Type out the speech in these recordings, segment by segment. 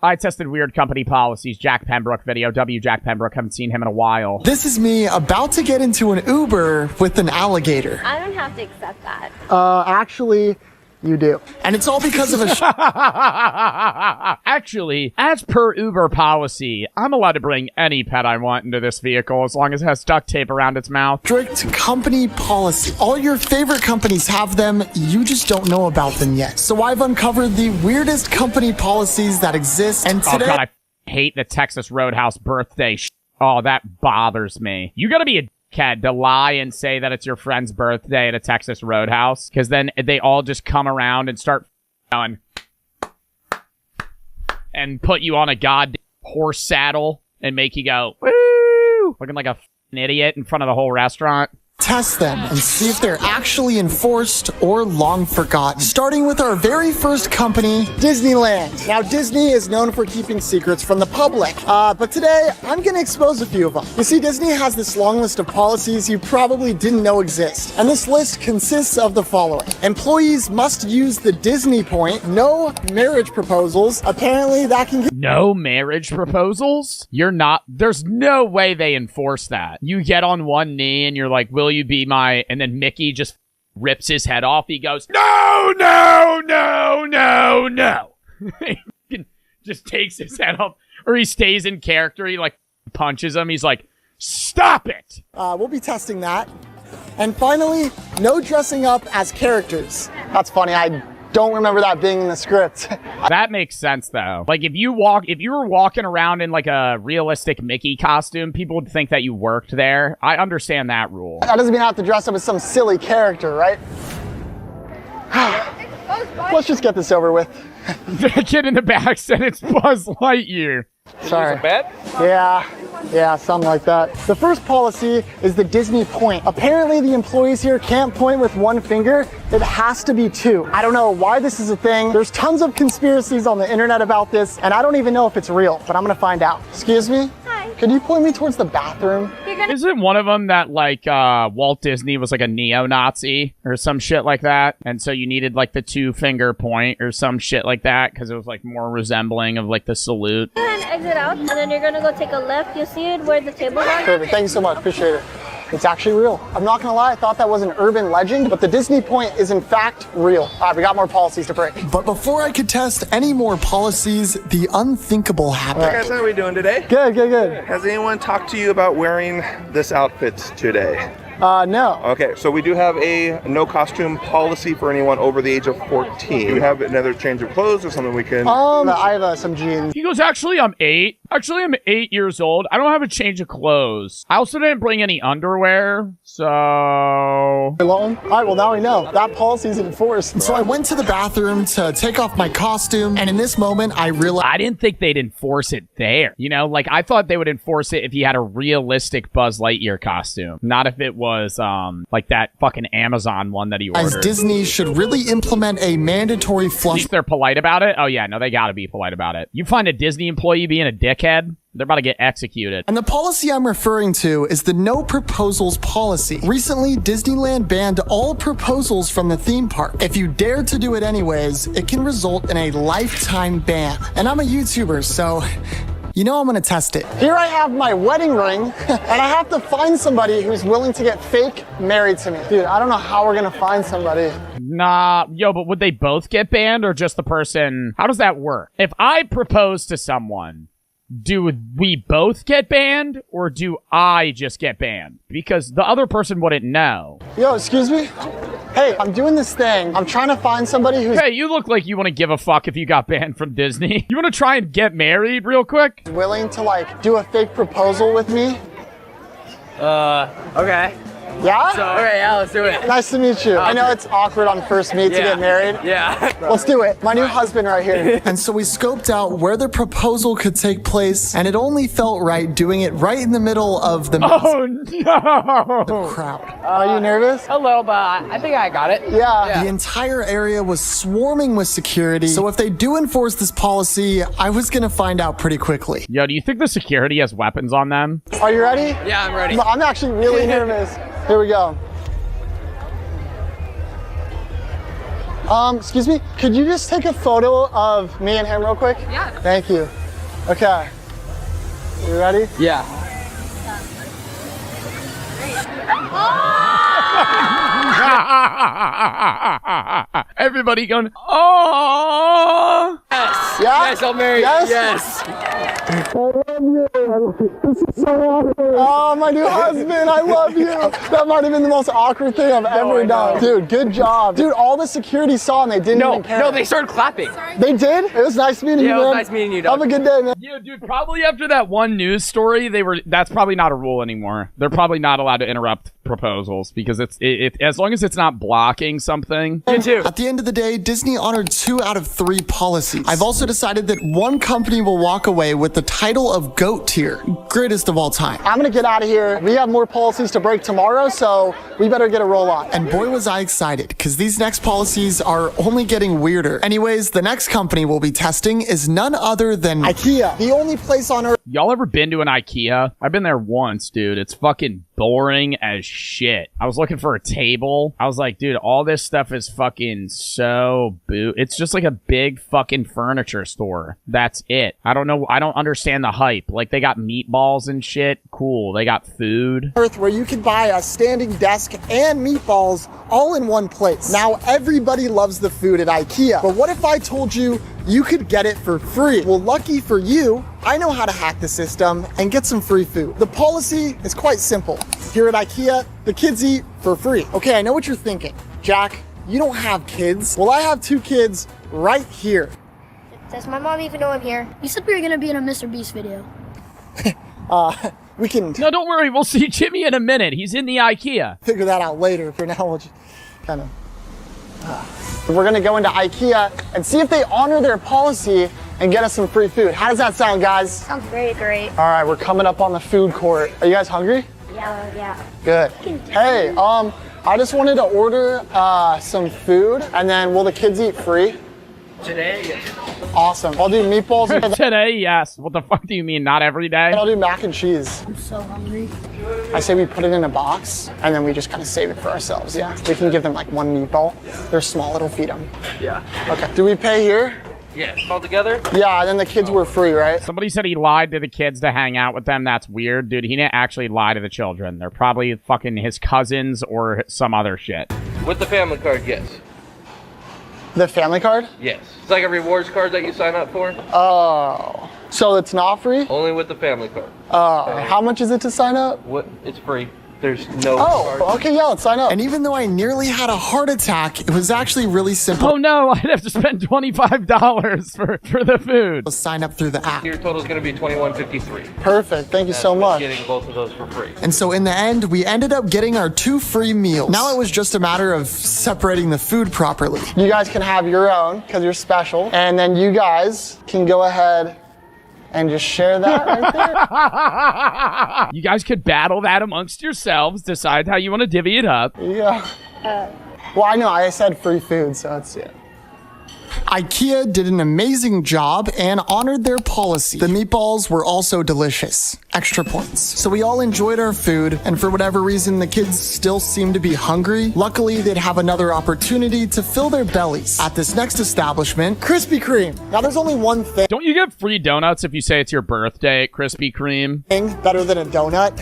I tested weird company policies. Jack Pembroke video. Jack Pembroke. Haven't seen him in a while. This is me about to get into an Uber with an alligator. I don't have to accept that. Actually, you do. And it's all because of a Actually, as per Uber policy, I'm allowed to bring any pet I want into this vehicle as long as it has duct tape around its mouth. strict company policy. All your favorite companies have them, you just don't know about them yet. So I've uncovered the weirdest company policies that exist, and Oh today... god, I hate the Texas Roadhouse birthday Oh, that bothers me. You gotta be a dickhead to lie and say that it's your friend's birthday at a Texas Roadhouse, because then they all just come around and start going and put you on a goddamn horse saddle and make you go, woo, looking like a idiot in front of the whole restaurant. test them and see if they're actually enforced or long forgotten. Starting with our very first company, Disneyland. Now, Disney is known for keeping secrets from the public, but today I'm gonna expose a few of them. You see, Disney has this long list of policies you probably didn't know exist, and this list consists of the following. Employees must use the Disney point, no marriage proposals. Apparently that can get No marriage proposals? There's no way they enforce that. You get on one knee and you're like, will you be my, and then Mickey just rips his head off. He goes, no, no, no, no, no. He just takes his head off, or he stays in character. He like punches him. He's like, stop it. we'll be testing that. And finally, no dressing up as characters. That's funny, I don't remember that being in the script. That makes sense though. Like if you were walking around in like a realistic Mickey costume, people would think that you worked there. I understand that rule. That doesn't mean I have to dress up as some silly character, right? Let's just get this over with. The kid in the back said it's Buzz Lightyear. Sorry. Bad? Yeah, something like that. The first policy is the Disney point. Apparently the employees here can't point with one finger. It has to be two. I don't know why this is a thing. There's tons of conspiracies on the internet about this, and I don't even know if it's real, but I'm gonna find out. Excuse me? Hi. Could you point me towards the bathroom? Isn't one of them that like Walt Disney was like a neo-Nazi or some shit like that, and so you needed like the two-finger point or some shit like that because it was like more resembling of like the salute? Go ahead and exit out, and then you're gonna go take a left. You'll see it where the tables are. Perfect, thank you so much, appreciate it. It's actually real. I'm not gonna lie, I thought that was an urban legend, but the Disney point is in fact real. All right, we got more policies to break. But before I could test any more policies, the unthinkable happened. Hey guys, how are we doing today? Good. Has anyone talked to you about wearing this outfit today? No. Okay, so we do have a no costume policy for anyone over the age of 14. Do you have another change of clothes or something we can... I have some jeans. He goes, actually, I'm 8. Actually, I'm 8 years old. I don't have a change of clothes. I also didn't bring any underwear, so... Alone? All right, well, now we know. That policy's enforced. So I went to the bathroom to take off my costume, and in this moment, I realized... I didn't think they'd enforce it there. You know, like, I thought they would enforce it if you had a realistic Buzz Lightyear costume. Not if it was, like that fucking Amazon one that he ordered. Disney should really implement a mandatory At flush. least they're polite about it? Oh, yeah, no, they gotta be polite about it. You find a Disney employee being a dickhead, they're about to get executed. And the policy I'm referring to is the no proposals policy. Recently, Disneyland banned all proposals from the theme park. If you dare to do it anyways, it can result in a lifetime ban. And I'm a YouTuber, so you know I'm gonna test it. Here I have my wedding ring, and I have to find somebody who's willing to get fake married to me. Dude, I don't know how we're gonna find somebody. Nah, but would they both get banned or just the person? How does that work? If I propose to someone, do we both get banned or do I just get banned? Because the other person wouldn't know. Yo, excuse me? Hey, I'm doing this thing. I'm trying to find somebody who's Hey, you look like you want to give a fuck if you got banned from Disney. You want to try and get married real quick? willing to like do a fake proposal with me. Okay. Yeah? Okay, yeah, let's do it. Nice to meet you. I know it's awkward on first meet to get married. Yeah. Let's do it. My new husband right here. And so we scoped out where the proposal could take place, and it only felt right doing it right in the middle of the Oh no! crowd. Are you nervous? A little, but I think I got it. Yeah. The entire area was swarming with security. So if they do enforce this policy, I was gonna find out pretty quickly. Yo, do you think the security has weapons on them? Are you ready? Yeah, I'm ready. I'm actually really nervous. Here we go. Excuse me, could you just take a photo of me and him real quick? Yeah. Thank you. Okay. You ready? Yeah. Everybody going, oh. Yes. Yeah? Yes, I'm married. Yes? Yes. I love you. This is so awkward. Oh, my new husband, I love you. That might have been the most awkward thing I've ever done. Dude, good job. Dude, all the security saw and they didn't even care. No, they started clapping. They did? It was nice meeting you, Yeah, man. it was nice meeting you, Doug. Have a good day, man. Yeah, dude, probably after that one news story, that's probably not a rule anymore. They're probably not allowed to interrupt proposals because as long as it's not blocking something. Me too. At the end of the day, Disney honored 2 out of 3 policies. I've also decided that one company will walk away with the title of GOAT tier, greatest of all time. I'm gonna get out of here. We have more policies to break tomorrow, so we better get a roll on. And boy was I excited, because these next policies are only getting weirder. Anyways, the next company we'll be testing is none other than IKEA, the only place on earth. Y'all ever been to an IKEA? I've been there once, dude. It's fucking boring as shit. I was looking for a table. I was like, dude, all this stuff is fucking so it's just like a big fucking furniture store. That's it. I don't know. I don't understand the hype. Like, they got meatballs and shit. Cool. They got food. Earth where you can buy a standing desk and meatballs all in one place. Now everybody loves the food at IKEA, but what if I told you you could get it for free? Well, lucky for you, I know how to hack the system and get some free food. The policy is quite simple. Here at IKEA, the kids eat for free. Okay, I know what you're thinking. Jack, you don't have kids. Well, I have 2 kids right here. Does my mom even know I'm here? You said we were gonna be in a Mr. Beast video. We can No, don't worry. We'll see Jimmy in a minute. He's in the IKEA. figure that out later. For now, we'll just kind of... We're gonna go into IKEA and see if they honor their policy and get us some free food. How does that sound, guys? Sounds great. All right, we're coming up on the food court. Are you guys hungry? Yeah. Good. Hey, I just wanted to order some food, and then will the kids eat free? Today, yes. Awesome. I'll do meatballs and Today, yes. What the fuck do you mean? Not every day? I'll do mac and cheese. I'm so hungry. I say we put it in a box, and then we just kind of save it for ourselves, yeah? We can give them like 1 meatball. They're small, it'll feed them. Yeah. Okay, do we pay here? Yeah. All together? Yeah, and then the kids were free, right? Somebody said he lied to the kids to hang out with them. That's weird. Dude, he didn't actually lie to the children. They're probably fucking his cousins or some other shit. With the family card, yes. The family card? Yes. It's like a rewards card that you sign up for. Oh. So it's not free? Only with the family card. How much is it to sign up? What? It's free. There's no Oh, charge. okay, yeah, let's sign up. And even though I nearly had a heart attack, it was actually really simple. Oh no, I'd have to spend $25 for the food. Sign up through the app. Your total is going to be $21.53. Perfect, thank you so much. Getting both of those for free. And so in the end, we ended up getting our 2 free meals. Now it was just a matter of separating the food properly. You guys can have your own, because you're special. And then you guys can go ahead and just share that right there. You guys could battle that amongst yourselves, decide how you want to divvy it up. Yeah. Well, I know, I said free food, so that's it. IKEA did an amazing job and honored their policy. The meatballs were also delicious. Extra points. So we all enjoyed our food, and for whatever reason, the kids still seemed to be hungry. Luckily, they'd have another opportunity to fill their bellies at this next establishment, Krispy Kreme. Now, there's only one thing Don't you get free donuts if you say it's your birthday at Krispy Kreme? better than a donut.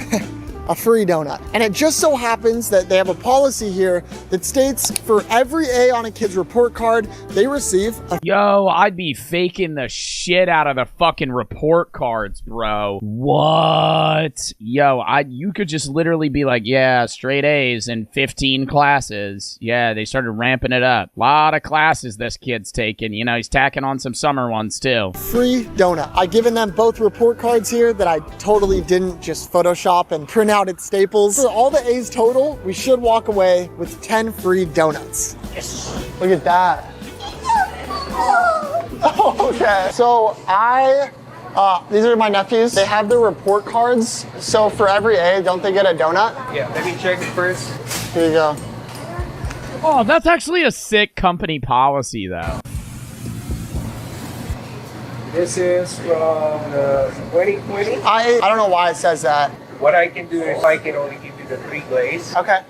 A free donut. And it just so happens that they have a policy here that states for every A on a kid's report card, they receive a Yo, I'd be faking the shit out of the fucking report cards, bro. What? Yo, you could just literally be like, yeah, straight A's in 15 classes. Yeah, they started ramping it up. Lot of classes this kid's taking. You know, he's tacking on some summer ones too. free donut. I've given them both report cards here that I totally didn't just Photoshop and print out at Staples. For all the A's total, we should walk away with 10 free donuts. Yes. Look at that. Oh, okay. So these are my nephews. They have their report cards. So for every A, don't they get a donut? Yeah, let me check it first. Here you go. Oh, that's actually a sick company policy, though. This is from 2020. I don't know why it says that. What I can do is I can only give you the 3 glaze. Okay.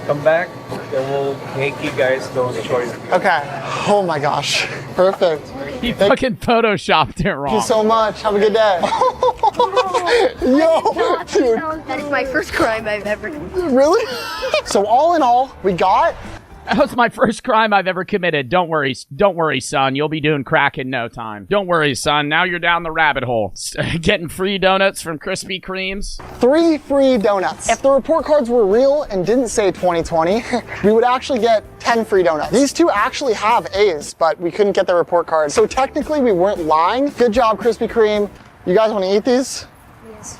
Come back. then we'll make you guys those choices. Okay. Oh my gosh. Perfect. He fucking photoshopped it Thank wrong. you so much. Have a good day. Yo, dude. That is my first crime I've ever committed. Really? So all in all, we got That was my first crime I've ever committed. Don't worry, son. You'll be doing crack in no time. Don't worry, son. Now you're down the rabbit hole. Getting free donuts from Krispy Kremes. 3 free donuts. If the report cards were real and didn't say 2020, we would actually get 10 free donuts. These two actually have A's, but we couldn't get the report card. So technically we weren't lying. Good job, Krispy Kreme. You guys want to eat these?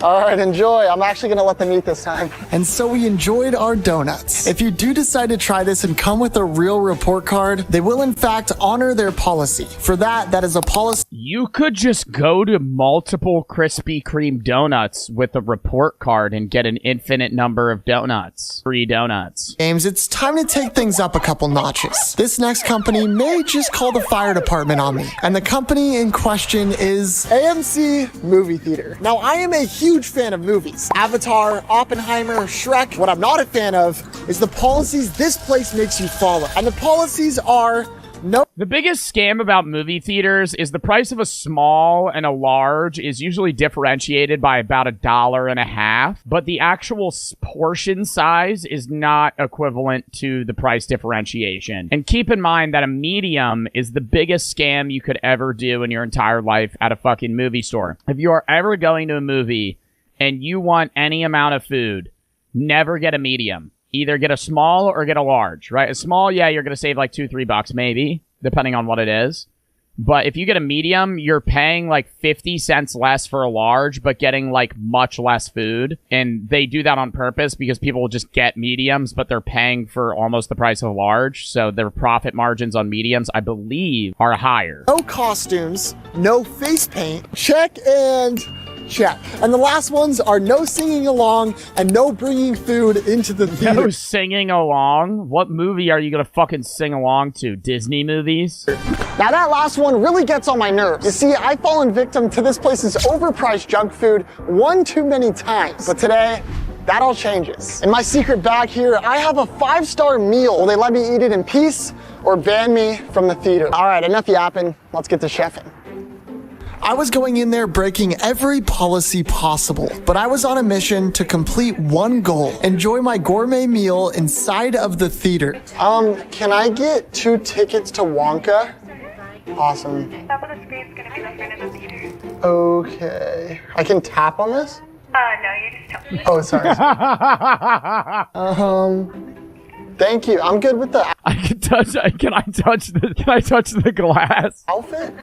All right, enjoy. I'm actually gonna let them eat this time. And so we enjoyed our donuts. If you do decide to try this and come with a real report card, they will in fact honor their policy. For that is a policy. You could just go to multiple Krispy Kreme donuts with a report card and get an infinite number of donuts. Free donuts. James, it's time to take things up a couple notches. This next company may just call the fire department on me. And the company in question is AMC Movie Theater. Now, I am a huge fan of movies. Avatar, Oppenheimer, Shrek. What I'm not a fan of is the policies this place makes you follow. And the policies are no. The biggest scam about movie theaters is the price of a small and a large is usually differentiated by about $1.50, but the actual portion size is not equivalent to the price differentiation. And keep in mind that a medium is the biggest scam you could ever do in your entire life at a fucking movie store. If you are ever going to a movie and you want any amount of food, never get a medium. Either get a small or get a large, right? A small, yeah, you're going to save like $2-3 maybe, depending on what it is. But if you get a medium, you're paying like 50 cents less for a large, but getting like much less food. And they do that on purpose because people will just get mediums, but they're paying for almost the price of a large. So their profit margins on mediums, I believe, are higher. No costumes, no face paint. Check and check. And the last ones are no singing along and no bringing food into the theater. No singing along? What movie are you going to fucking sing along to? Disney movies? Now that last one really gets on my nerves. You see, I've fallen victim to this place's overpriced junk food one too many times. But today, that all changes. In my secret bag here, I have a 5-star meal. Will they let me eat it in peace or ban me from the theater? All right, enough yapping. Let's get to chefing. I was going in there breaking every policy possible, but I was on a mission to complete one goal: enjoy my gourmet meal inside of the theater. Can I get 2 tickets to Wonka? Awesome. Top of the screen's gonna be the front of the theater. Okay. I can tap on this? No, you just tell me. Oh, sorry. Thank you. I'm good with the I can touch. Can I touch the glass? outfit.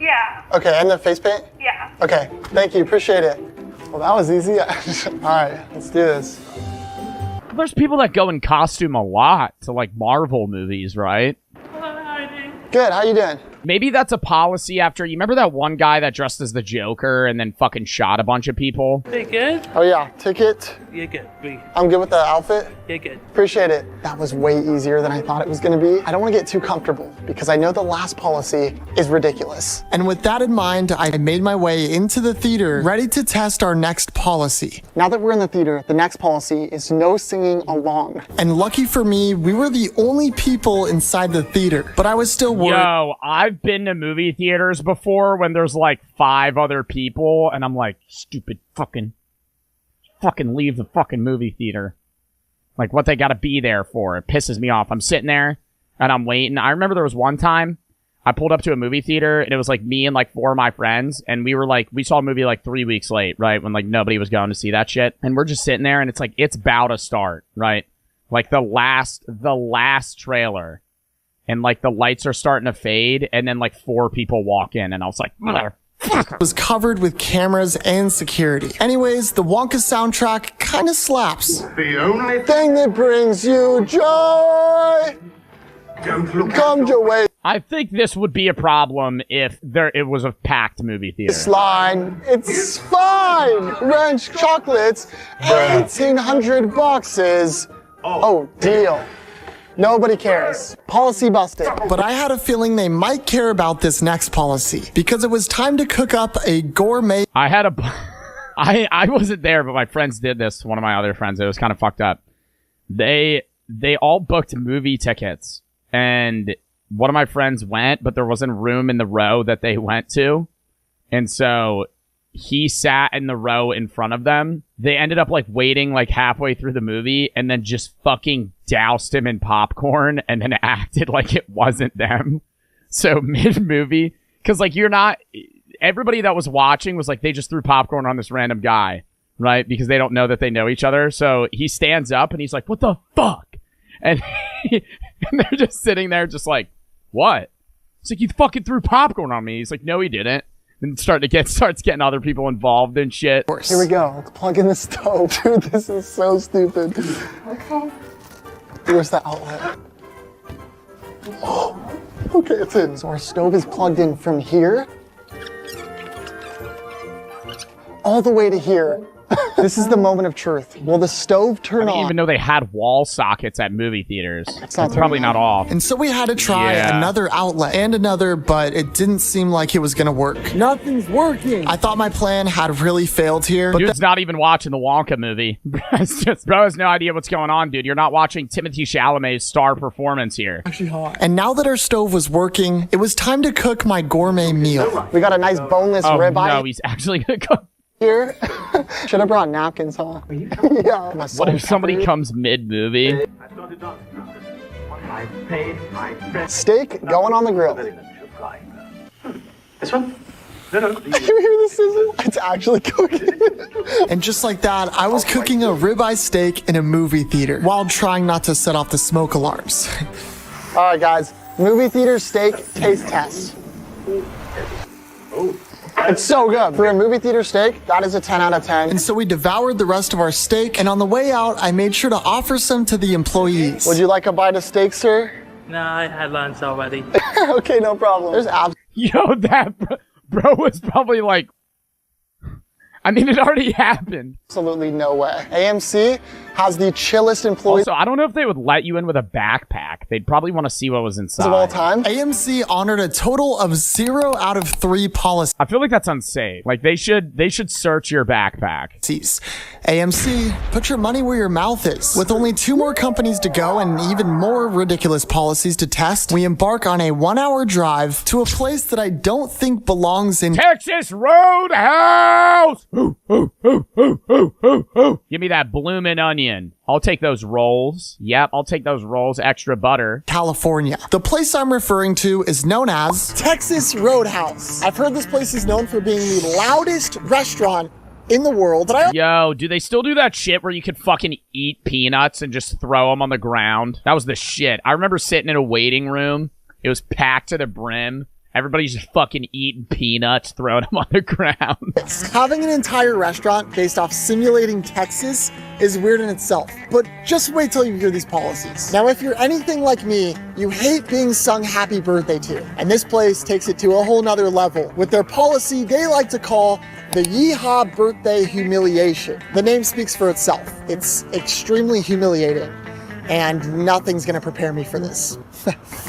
Yeah, Okay, and the face paint? yeah. Okay, thank you. Appreciate it. Well, that was easy. All right, let's do this. There's people that go in costume a lot to like Marvel movies, right? Good. How you doing? Maybe that's a policy after, you remember that one guy that dressed as the Joker and then fucking shot a bunch of people? Pretty good? Oh yeah, ticket. You're good. I'm good with the outfit. You're good. Appreciate it. That was way easier than I thought it was going to be. I don't want to get too comfortable because I know the last policy is ridiculous. And with that in mind, I made my way into the theater, ready to test our next policy. Now that we're in the theater, the next policy is no singing along. And lucky for me, we were the only people inside the theater, but I was still worried. Yo, I've been to movie theaters before when there's like 5 other people and I'm like, stupid fucking leave the fucking movie theater. Like, what they gotta be there for? It pisses me off. I'm sitting there and I'm waiting. I remember there was one time I pulled up to a movie theater and it was like me and like 4 of my friends and we saw a movie like 3 weeks late, right? When like nobody was going to see that shit. And we're just sitting there and it's like, it's about to start, right? Like the last trailer. And like the lights are starting to fade and then like 4 people walk in and I was like, was covered with cameras and security. Anyways, the Wonka soundtrack kind of slaps. The only thing that brings you joy comes your way. I think this would be a problem if it was a packed movie theater. This line, it's fine. Ranch chocolates, 1,800 boxes. Oh, deal. Nobody cares. Policy busted. But I had a feeling they might care about this next policy because it was time to cook up a gourmet. I wasn't there, but my friends did this. One of my other friends, it was kind of fucked up. They they all booked movie tickets, and one of my friends went, but there wasn't room in the row that they went to. And so he sat in the row in front of them. They ended up like waiting like halfway through the movie and then just fucking doused him in popcorn and then acted like it wasn't them. So mid-movie, because like everybody that was watching was like, they just threw popcorn on this random guy, right? Because they don't know that they know each other. So he stands up and he's like, what the fuck? And, and they're just sitting there just like, what? It's like, you fucking threw popcorn on me. He's like, no, he didn't. And starts getting other people involved and shit. Here we go. Let's plug in the stove. Dude, this is so stupid. Okay. Where's the outlet? Oh, okay, it's in. So our stove is plugged in from here all the way to here. This is the moment of truth. Will the stove turn I didn't on? even know they had wall sockets at movie theaters. It's not probably not off. And so we had to try another outlet and another, but it didn't seem like it was gonna work. Nothing's working. I thought my plan had really failed here. But Dude's not even watching the Wonka movie. Bro has no idea what's going on, dude. You're not watching Timothée Chalamet's star performance here. actually hot. And now that our stove was working, it was time to cook my gourmet meal. We got a nice boneless Oh ribeye no, he's actually gonna cook. here. Should have brought napkins, huh? Yeah. My What if somebody comes mid-movie? steak going on the grill? This one? No. You hear the sizzle? It's actually cooking. And just like that, I was cooking a ribeye steak in a movie theater while trying not to set off the smoke alarms. All right, guys. Movie theater steak taste test. It's so good. For a movie theater steak, that is a 10 out of 10. And so we devoured the rest of our steak, and on the way out, I made sure to offer some to the employees. Would you like a bite of steak, sir? No, I had lunch already. Okay, no problem. There's Yo, that bro was probably like, I mean, it already happened. absolutely no way. AMC has the chillest employees Also, I don't know if they would let you in with a backpack. They'd probably want to see what was inside. of all time. AMC honored a total of 0 out of 3 policies. I feel like that's unsafe. Like they should search your backpack. AMC, put your money where your mouth is. With only 2 more companies to go and even more ridiculous policies to test, we embark on a 1-hour drive to a place that I don't think belongs in Texas Roadhouse! Ooh, ooh, ooh, ooh, ooh, ooh, ooh. Give me that bloomin' onion. I'll take those rolls. Yep, I'll take those rolls. Extra butter. California. The place I'm referring to is known as Texas Roadhouse. I've heard this place is known for being the loudest restaurant in the world. Yo, do they still do that shit where you could fucking eat peanuts and just throw them on the ground? That was the shit. I remember sitting in a waiting room. It was packed to the brim. Everybody's just fucking eating peanuts, throwing them on the ground. Having an entire restaurant based off simulating Texas is weird in itself, but just wait till you hear these policies. Now, if you're anything like me, you hate being sung happy birthday to, and this place takes it to a whole nother level with their policy they like to call the Yeehaw Birthday Humiliation. The name speaks for itself. It's extremely humiliating, and nothing's gonna prepare me for this.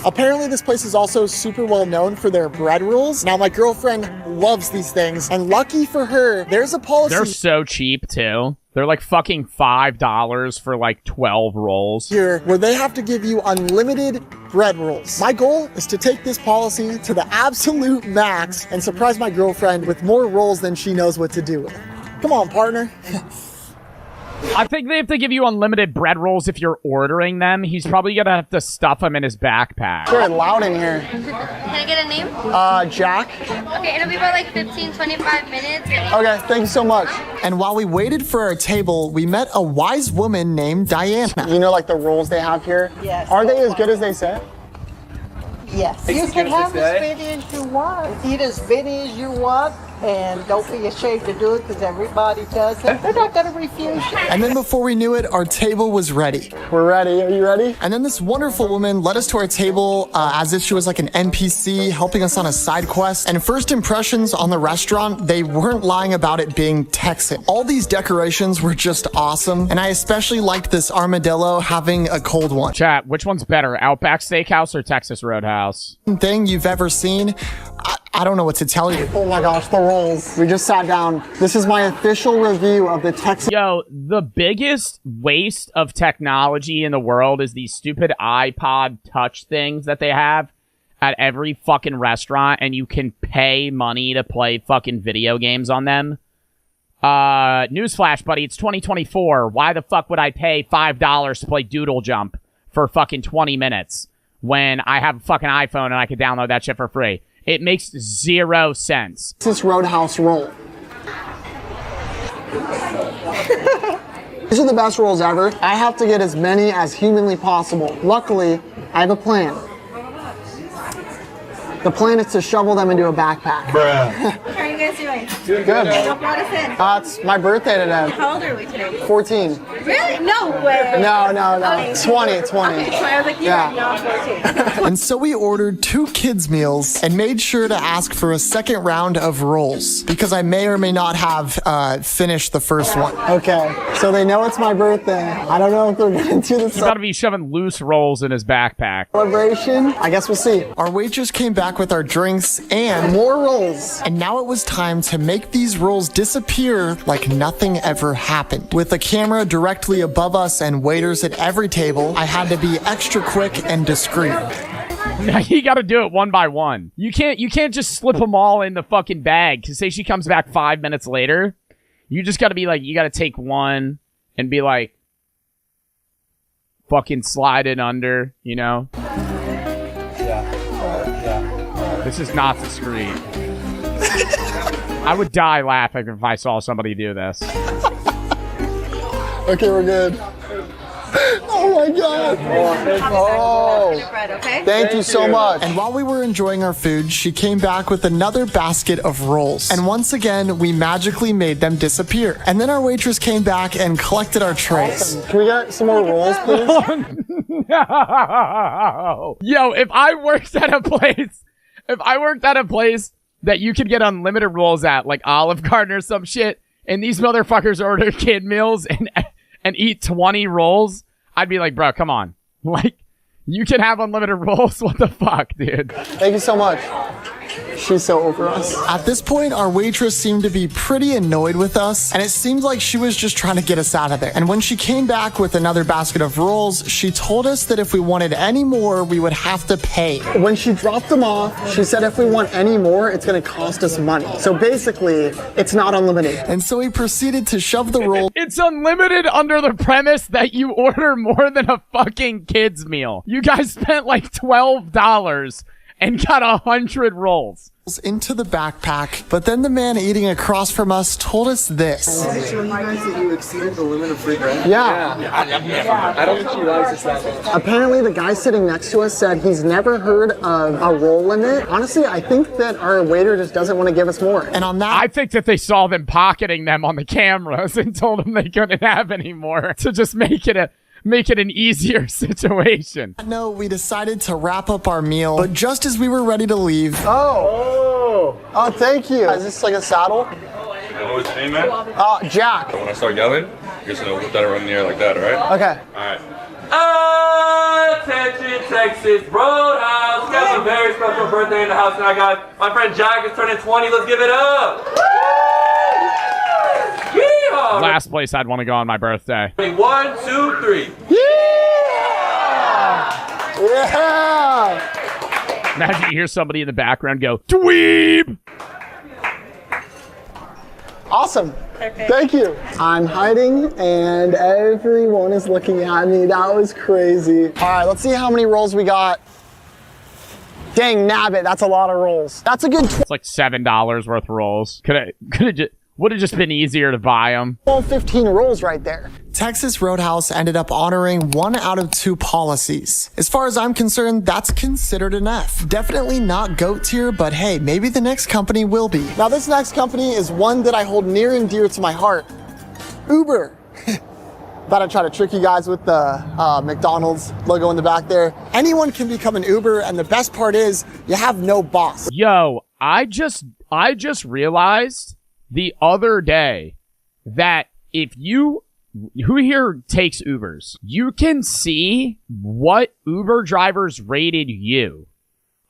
Apparently this place is also super well known for their bread rolls. Now my girlfriend loves these things, and lucky for her, there's a policy They're so cheap too. They're like fucking $5 for like 12 rolls. here where they have to give you unlimited bread rolls. My goal is to take this policy to the absolute max and surprise my girlfriend with more rolls than she knows what to do with. Come on, partner. I think they have to give you unlimited bread rolls if you're ordering them. He's probably gonna have to stuff them in his backpack. Very loud in here. Can I get a name? Jack. Okay, it'll be about like 15-25 minutes. Okay, thank you so much. And while we waited for our table, we met a wise woman named Diana. You know, like the rolls they have here? Yes. Are they as good as they say? Yes. You can have as many as you want. Eat as many as you want, and don't be ashamed to do it because everybody does it. They're not going to refuse you. And then before we knew it, our table was ready. We're ready. Are you ready? And then this wonderful woman led us to our table as if she was like an NPC helping us on a side quest. And first impressions on the restaurant, they weren't lying about it being Texan. All these decorations were just awesome. And I especially liked this armadillo having a cold one. Chat, which one's better, Outback Steakhouse or Texas Roadhouse? Thing you've ever seen. I don't know what to tell you. Oh my gosh, the rolls. We just sat down. This is my official review of the Texas. Yo, the biggest waste of technology in the world is these stupid iPod Touch things that they have at every fucking restaurant, and you can pay money to play fucking video games on them. Newsflash, buddy, it's 2024. Why the fuck would I pay $5 to play Doodle Jump for fucking 20 minutes when I have a fucking iPhone and I could download that shit for free? It makes 0 sense. Texas Roadhouse roll. These are the best rolls ever. I have to get as many as humanly possible. Luckily, I have a plan. The plan is to shovel them into a backpack. How are you guys doing? Good. What brought us in? It's my birthday today. How old are we today? 14. Really? No way. No. Okay. 20. Okay, so I was like, Yeah. no, 14. And so we ordered 2 kids' meals and made sure to ask for a second round of rolls because I may or may not have finished the first one. Okay, so they know it's my birthday. I don't know if they're going to do the He's got to be shoving loose rolls in his backpack. celebration. I guess we'll see. Our waitress came back with our drinks and more rolls. And now it was time to make these rolls disappear like nothing ever happened. With a camera directly above us and waiters at every table, I had to be extra quick and discreet. Now you got to do it one by one. You can't just slip them all in the fucking bag. Cause say she comes back 5 minutes later, you just got to be like, you got to take one and be like, fucking slide it under, you know? This is not discreet. I would die laughing if I saw somebody do this. Okay, we're good. Oh my god. Oh. Bread, okay? Thank you so much. And while we were enjoying our food, she came back with another basket of rolls. And once again, we magically made them disappear. And then our waitress came back and collected our trays. Can we get some more rolls, please? No. Yo, if I worked at a place that you could get unlimited rolls at, like Olive Garden or some shit, and these motherfuckers order kid meals and eat 20 rolls, I'd be like, bro, come on. Like, you can have unlimited rolls? What the fuck, dude? Thank you so much. She's so over us. At this point, our waitress seemed to be pretty annoyed with us, and it seemed like she was just trying to get us out of there. And when she came back with another basket of rolls, she told us that if we wanted any more, we would have to pay. When she dropped them off, she said if we want any more, it's gonna cost us money. So basically, it's not unlimited. And so we proceeded to shove the roll. It's unlimited under the premise that you order more than a fucking kid's meal. You guys spent like $12 and got 100 rolls into the backpack, but then the man eating across from us told us this. Did it show you guys that you exceeded the limit of free bread? Yeah. I don't think she realizes that. Apparently the guy sitting next to us said he's never heard of a roll limit. Honestly, I think that our waiter just doesn't want to give us more. And on that, I think that they saw them pocketing them on the cameras and told them they couldn't have any more to just make it an easier situation. no, we decided to wrap up our meal, but just as we were ready to leave. Oh, thank you. Is this like a saddle? What's your name, man? Jack. When I start yelling, you're just gonna whip that around in the air like that, alright? Okay. Alright. Attention, Texas Roadhouse. We got a very special birthday in the house tonight, guys. My friend Jack is turning 20. Let's give it up. Yeehaw! Last place I'd want to go on my birthday. 1, 2, 3. Yeah! Imagine you hear somebody in the background go, dweeb! Awesome. Thank you. I'm hiding and everyone is looking at me. That was crazy. All right, let's see how many rolls we got. Dang, nabbit, that's a lot of rolls. That's a good It's like $7 worth of rolls. Would have just been easier to buy them. 15 rolls right there. Texas Roadhouse ended up honoring 1 out of 2 policies. As far as I'm concerned, that's considered an F. Definitely not GOAT tier, but hey, maybe the next company will be. Now this next company is one that I hold near and dear to my heart. Uber. Thought I'd try to trick you guys with the McDonald's logo in the back there. Anyone can become an Uber, and the best part is you have no boss. Yo, I just realized the other day that who here takes Ubers? You can see what Uber drivers rated you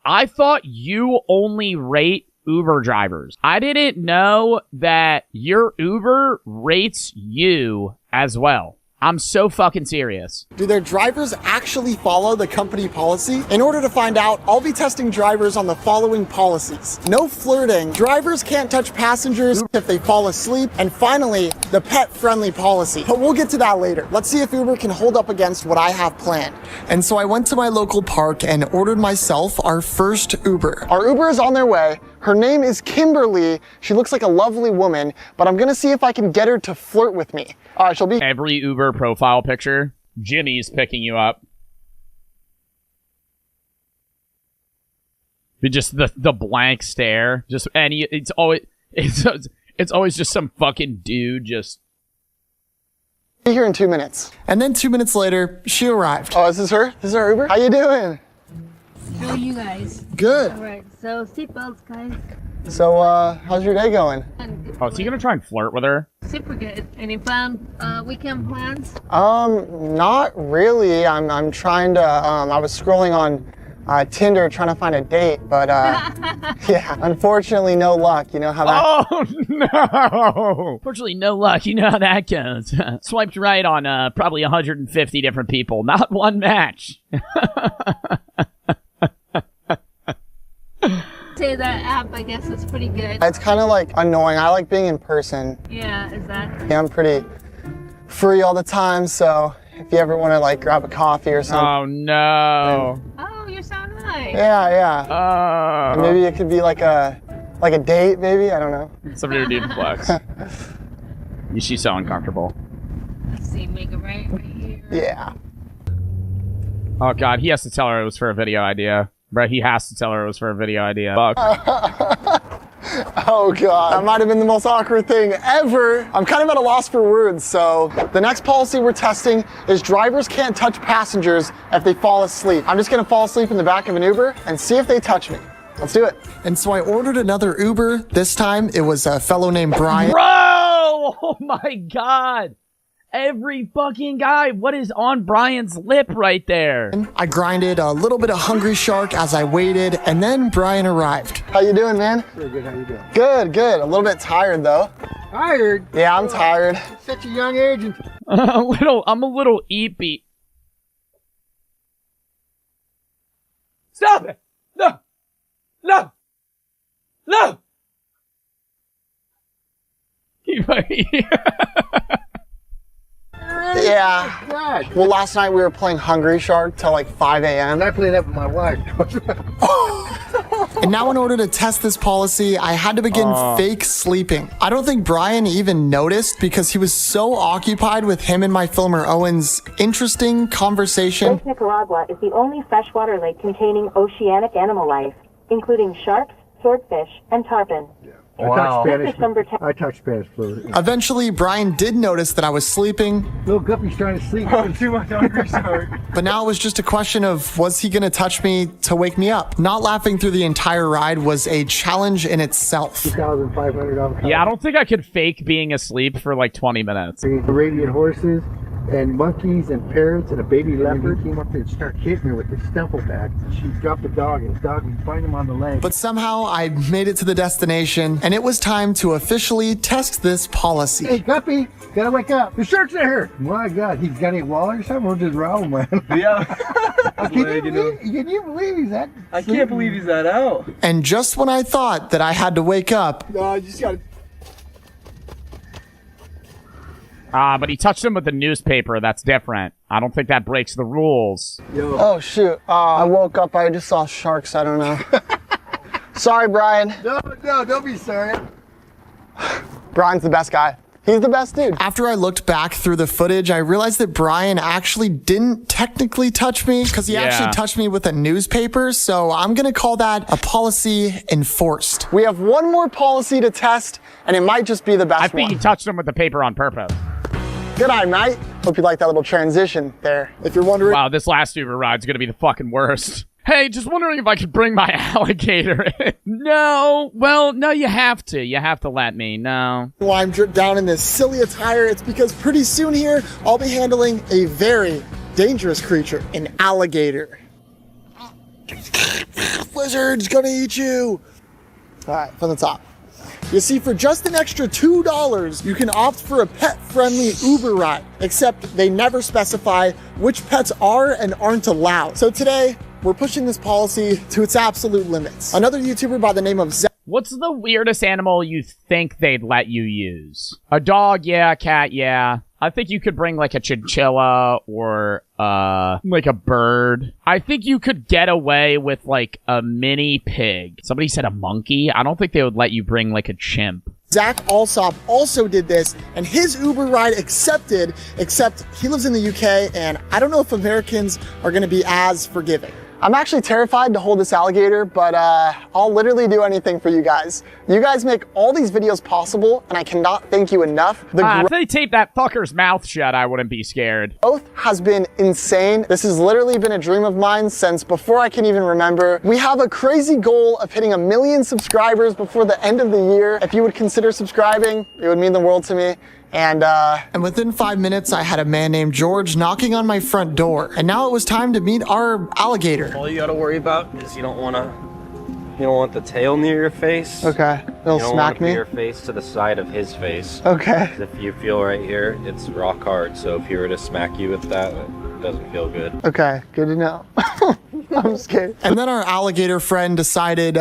I thought you only rate Uber drivers. I didn't know that your Uber rates you as well. I'm so fucking serious. Do their drivers actually follow the company policy? In order to find out, I'll be testing drivers on the following policies. No flirting, drivers can't touch passengers if they fall asleep, and finally, the pet-friendly policy. But we'll get to that later. Let's see if Uber can hold up against what I have planned. And so I went to my local park and ordered myself our first Uber. Our Uber is on their way. Her name is Kimberly. She looks like a lovely woman, but I'm gonna see if I can get her to flirt with me. She'll be every Uber profile picture. Jimmy's picking you up. Just the blank stare. Just any. It's always just some fucking dude just. Be here in 2 minutes. And then 2 minutes later, she arrived. Oh, is this her? This is our Uber? How you doing? How are you guys? Good. All right, so seatbelts, guys. So, how's your day going? Oh, is he gonna try and flirt with her? Super good. Any fun weekend plans? Not really. I'm trying to, I was scrolling on Tinder trying to find a date, but, yeah, unfortunately, no luck. You know how that... Oh, no! Fortunately, no luck. You know how that goes. Swiped right on, probably 150 different people. Not one match. Say that app, I guess, is pretty good. It's kind of like annoying. I like being in person. Yeah, is that? Yeah, I'm pretty free all the time, so if you ever want to like grab a coffee or something. Oh no. Oh, you sound nice. Yeah. And maybe it could be like a date, maybe. I don't know. Somebody would do flex. She's so uncomfortable. Let's see, make it right here. Yeah. Oh god, he has to tell her it was for a video idea. Bro, he has to tell her it was for a video idea. Fuck. Oh god, that might have been the most awkward thing ever. I'm kind of at a loss for words, so the next policy we're testing is drivers can't touch passengers if they fall asleep. I'm just gonna fall asleep in the back of an Uber and see if they touch me. Let's do it. And so I ordered another Uber. This time it was a fellow named Brian. Bro! Oh my god! Every fucking guy, what is on Brian's lip right there? I grinded a little bit of Hungry Shark as I waited, and then Brian arrived. How you doing, man? Pretty good, how you doing? Good. A little bit tired, though. Tired? Yeah, I'm tired. Such a young age. And... I'm a little eepy. Stop it! No! Yeah. God. Well, last night we were playing Hungry Shark till like 5 a.m. I played that with my wife. And now in order to test this policy, I had to begin fake sleeping. I don't think Brian even noticed because he was so occupied with him and my filmer Owen's interesting conversation. Lake Nicaragua is the only freshwater lake containing oceanic animal life, including sharks, swordfish, and tarpon. Yeah. Wow. I talk Spanish fluently. Eventually, Brian did notice that I was sleeping. Little Guppy's trying to sleep. Too much Hungry Shark. But now it was just a question of, was he going to touch me to wake me up? Not laughing through the entire ride was a challenge in itself. $2,500. Yeah, I don't think I could fake being asleep for like 20 minutes. Arabian horses and monkeys and parrots and a baby leopard. He came up there and started hitting her with his stumble bag. She dropped the dog and the dog would find him on the leg. But somehow I made it to the destination and it was time to officially test this policy. Hey, Guppy, gotta wake up. The shark's in here. My God, he's got any walleye or something? We'll just roll, man. Yeah. Can you believe he's that? I can't believe he's that out. And just when I thought that I had to wake up, No, you just gotta... But he touched him with the newspaper. That's different. I don't think that breaks the rules. Yo. Oh, shoot. I woke up. I just saw sharks. I don't know. Sorry, Brian. No, don't be sorry. Brian's the best guy. He's the best dude. After I looked back through the footage, I realized that Brian actually didn't technically touch me because he actually touched me with a newspaper. So I'm going to call that a policy enforced. We have one more policy to test, and it might just be the best one. I think he touched him with the paper on purpose. Good eye, mate. Hope you like that little transition there. If you're wondering. Wow, this last Uber ride's going to be the fucking worst. Hey, just wondering if I could bring my alligator in. No. Well, no, you have to. You have to let me. No. Why I'm dripped down in this silly attire, it's because pretty soon here, I'll be handling a very dangerous creature, an alligator. Lizard's gonna eat you. All right, from the top. You see, for just an extra $2, you can opt for a pet-friendly Uber ride, except they never specify which pets are and aren't allowed. So today, we're pushing this policy to its absolute limits. Another YouTuber by the name of Zach. What's the weirdest animal you think they'd let you use? A dog, yeah. A cat, yeah. I think you could bring like a chinchilla or like a bird. I think you could get away with like a mini pig. Somebody said a monkey. I don't think they would let you bring like a chimp. Zach Alsop also did this, and his Uber ride accepted, except he lives in the UK, and I don't know if Americans are gonna be as forgiving. I'm actually terrified to hold this alligator, but I'll literally do anything for you guys. You guys make all these videos possible, and I cannot thank you enough. If they tape that fucker's mouth shut, I wouldn't be scared. Growth has been insane. This has literally been a dream of mine since before I can even remember. We have a crazy goal of hitting 1 million subscribers before the end of the year. If you would consider subscribing, it would mean the world to me. And within 5 minutes, I had a man named George knocking on my front door. And now it was time to meet our alligator. All you gotta worry about is you don't want the tail near your face. Okay, it'll smack me. Your face to the side of his face. Okay. If you feel right here, it's rock hard. So if he were to smack you with that, it doesn't feel good. Okay, good to know. I'm scared. And then our alligator friend decided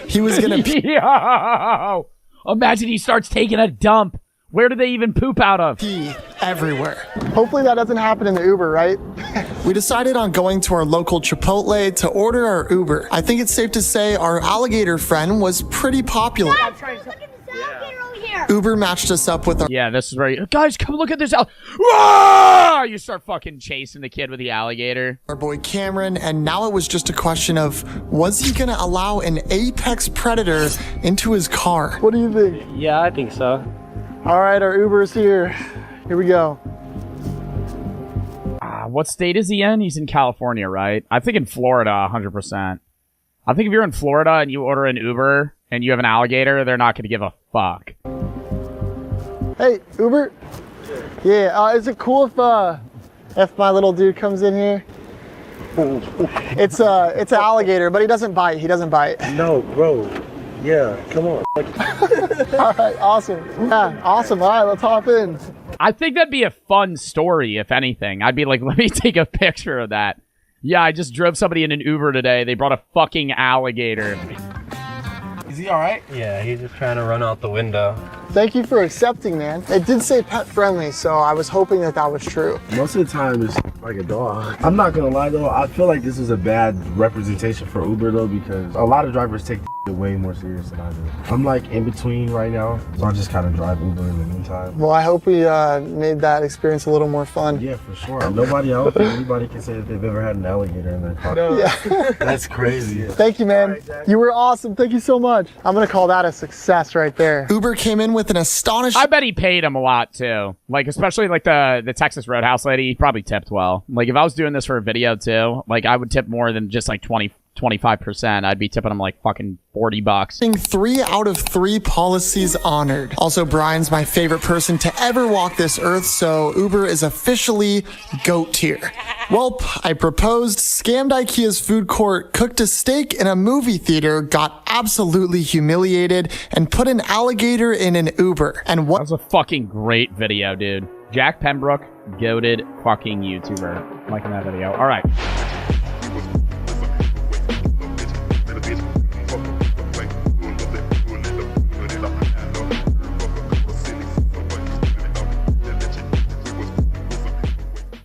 he was gonna Yo! Imagine he starts taking a dump. Where do they even poop out of? Pee everywhere. Hopefully that doesn't happen in the Uber, right? We decided on going to our local Chipotle to order our Uber. I think it's safe to say our alligator friend was pretty popular. Look at this alligator over here. Uber matched us up with our— Yeah, this is where guys, come look at this Whoa! You start fucking chasing the kid with the alligator. Our boy Cameron, and now it was just a question of, was he gonna allow an apex predator into his car? What do you think? Yeah, I think so. All right, our Uber's here. Here we go. What state is he in? He's in California, right? I think in Florida, 100%. I think if you're in Florida and you order an Uber and you have an alligator, they're not going to give a fuck. Hey, Uber? Yeah, is it cool if my little dude comes in here? It's an alligator, but he doesn't bite. He doesn't bite. No, bro. Yeah, come on. All right, awesome. Yeah, awesome. All right, let's hop in. I think that'd be a fun story, if anything. I'd be like, let me take a picture of that. Yeah, I just drove somebody in an Uber today. They brought a fucking alligator. Is he all right? Yeah, he's just trying to run out the window. Thank you for accepting, man. It did say pet friendly, so I was hoping that was true. Most of the time it's like a dog. I'm not gonna lie though, I feel like this is a bad representation for Uber though, because a lot of drivers take it way more serious than I do. I'm like in between right now, so I just kind of drive Uber in the meantime. Well, I hope we made that experience a little more fun. Yeah, for sure. Nobody else, anybody can say that they've ever had an alligator in their car. No. Yeah. That's crazy. Thank you, man. Right, you were awesome. Thank you so much. I'm gonna call that a success right there. Uber came in with an astonishing— I bet he paid him a lot too. Like, especially like the Texas Roadhouse lady, he probably tipped well. Like, if I was doing this for a video too, like I would tip more than just like 25%. I'd be tipping him like fucking $40. 3 out of 3 policies honored. Also, Brian's my favorite person to ever walk this earth, so Uber is officially GOAT tier. Welp, I proposed, scammed IKEA's food court, cooked a steak in a movie theater, got absolutely humiliated, and put an alligator in an Uber. And what— That was a fucking great video, dude. Jack Pembroke, goated fucking YouTuber. Liking that video. All right.